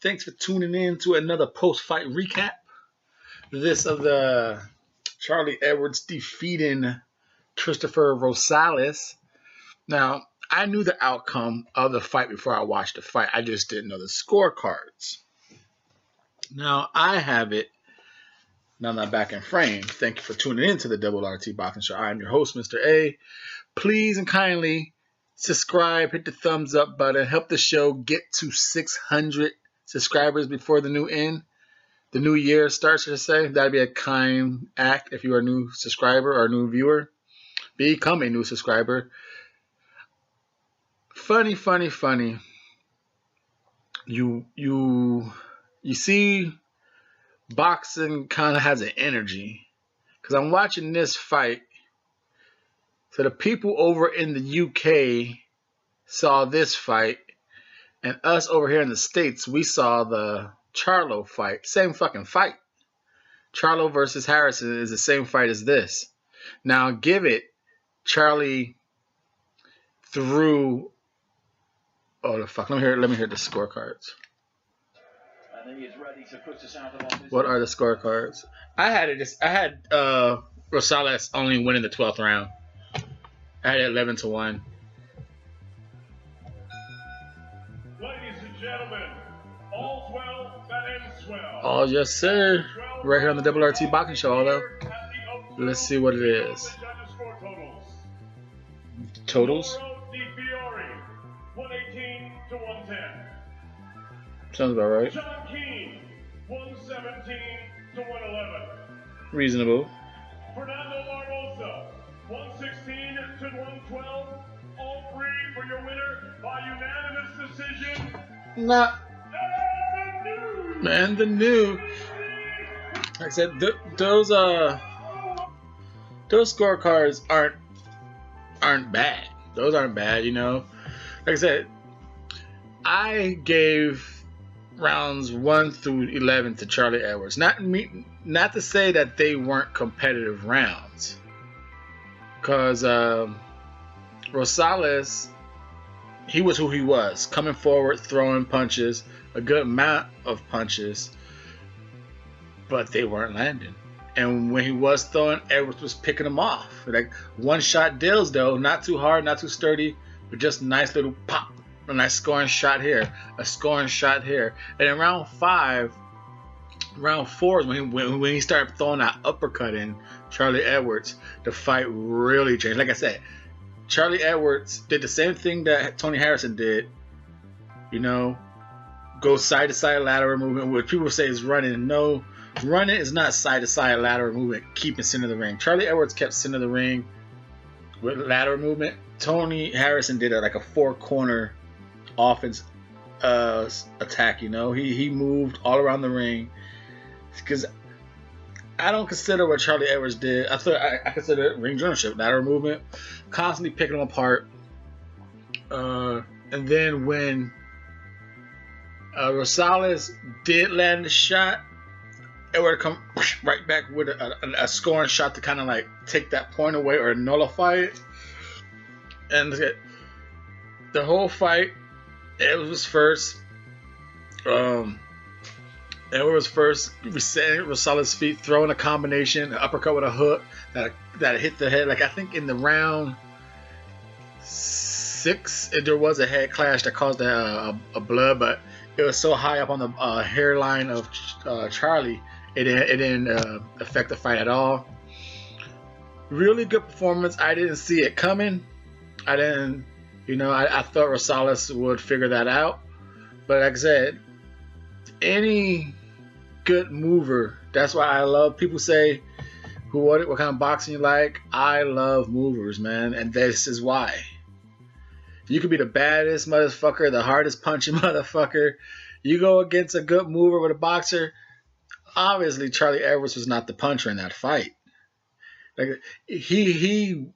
Thanks for tuning in to another post-fight recap. This of the Charlie Edwards defeating Cristofer Rosales. Now, I knew the outcome of the fight before I watched the fight. I just didn't know the scorecards. Now, I have it. Now I'm back in frame. Thank you for tuning in to the Double RT Boxing Show. I am your host, Mr.A. Please and kindly subscribe, hit the thumbs up button, help the show get to 600 subscribers before the new year starts, should I say. That'd be a kind act if you are a new subscriber or a new viewer. Become a new subscriber. Funny. You see, boxing kind of has an energy. Because I'm watching this fight. So the people over in the UK saw this fight. And us over here in the States, we saw the Charlo fight. Same fucking fight. Charlo versus Harrison is the same fight as this. Now, give it, Charlie threw... Oh, the fuck. Let me hear the scorecards. And he is ready to put us out of what are the scorecards? I had Rosales only winning the 12th round. I had it 11-1. Ladies and gentlemen, all's well that ends well. Oh, yes, sir. Right here on the Double RT Boxing Show, although. Let's see what it is. Totals? 118 to 110. Sounds about right. John Keane, 117 to 111. Reasonable. Fernando Barbosa, 116 to 112. All three for your winner by unanimous decision. Nah. Man, the new. Like I said, those scorecards aren't bad. Those aren't bad, you know. Like I said, I gave rounds 1 through 11 to Charlie Edwards. Not to say that they weren't competitive rounds, because Rosales, he was who he was, coming forward, throwing punches, a good amount of punches, but they weren't landing. And when he was throwing, Edwards was picking them off. Like one-shot deals, though, not too hard, not too sturdy, but just a nice little pop, a nice scoring shot here, a scoring shot here. And in round 4 is when he started throwing that uppercut in Charlie Edwards, the fight really changed. Like I said, Charlie Edwards did the same thing that Tony Harrison did, you know, go side-to-side lateral movement, which people say is running. No, running is not side-to-side lateral movement, keeping center of the ring. Charlie Edwards kept center of the ring with lateral movement. Tony Harrison did like a 4-corner offense attack, you know. He moved all around the ring. Because I don't consider what Charlie Edwards did. I consider it ring generalship, lateral movement, constantly picking them apart. And then when Rosales did land the shot, it would come right back with a scoring shot to kind of like take that point away or nullify it. And the whole fight, Edwards was first. Edwards first, resetting Rosales' feet, throwing a combination, an uppercut with a hook that hit the head. Like I think in the round 6, there was a head clash that caused a blood, but it was so high up on the hairline of Charlie, it didn't affect the fight at all. Really good performance. I didn't see it coming. I thought Rosales would figure that out, but like I said, any good mover. That's why I love. People say, what kind of boxing you like? I love movers, man, and this is why. You could be the baddest motherfucker, the hardest punching motherfucker. You go against a good mover with a boxer. Obviously, Charlie Edwards was not the puncher in that fight. Like you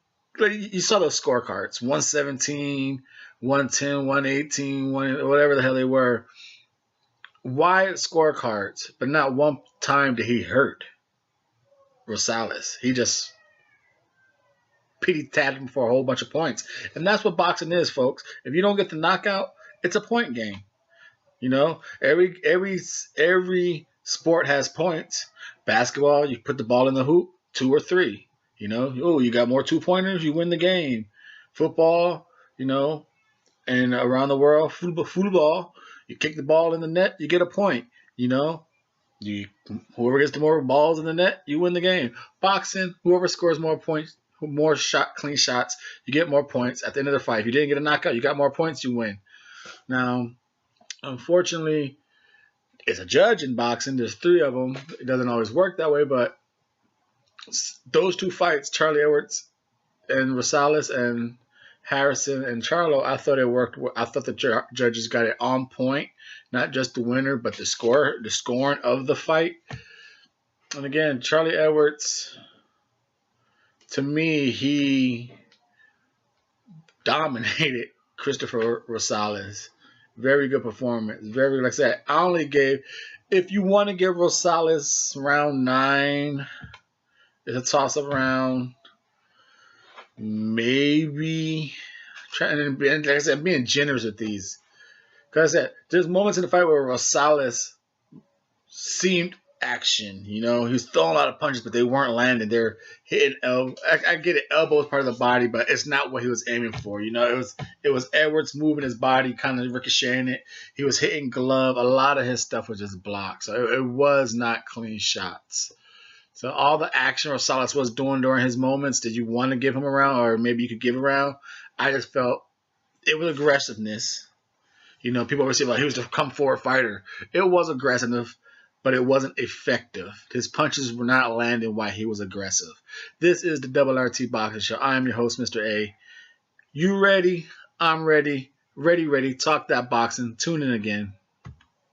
saw those scorecards: 117, 110, 118, whatever the hell they were. Wide scorecards, but not one time did he hurt Rosales. He just pity-tapped him for a whole bunch of points. And that's what boxing is, folks. If you don't get the knockout, it's a point game. You know, every sport has points. Basketball, you put the ball in the hoop, 2 or 3. You know, oh, you got more 2 pointers, you win the game. Football, you know, and around the world, football, you kick the ball in the net, you get a point. You know, you whoever gets the more balls in the net, you win the game. Boxing, whoever scores more points, more clean shots, you get more points at the end of the fight. If you didn't get a knockout, you got more points, you win. Now, unfortunately, as a judge in boxing, there's 3 of them. It doesn't always work that way, but those 2 fights, Charlie Edwards and Rosales and Harrison and Charlo, I thought it worked. I thought the judges got it on point, not just the winner, but the scoring of the fight. And again, Charlie Edwards, to me, he dominated Cristofer Rosales. Very good performance. Very, like I said, I only gave, if you want to give Rosales round 9, it's a toss-up round. Maybe trying to be, like I said, being generous with these. Because I said, there's moments in the fight where Rosales seemed action. You know, he was throwing a lot of punches, but they weren't landing. They're hitting elbow. I get it, elbow is part of the body, but it's not what he was aiming for. You know, it was Edwards moving his body, kind of ricocheting it. He was hitting glove. A lot of his stuff was just blocked, so it was not clean shots. So all the action Rosales was doing during his moments, did you want to give him around, or maybe you could give around? I just felt it was aggressiveness. You know, people always say, like, he was a come forward fighter. It was aggressive, but it wasn't effective. His punches were not landing while he was aggressive. This is the Double RT Boxing Show. I am your host, Mr. A. You ready? I'm ready. Ready. Talk that boxing. Tune in again.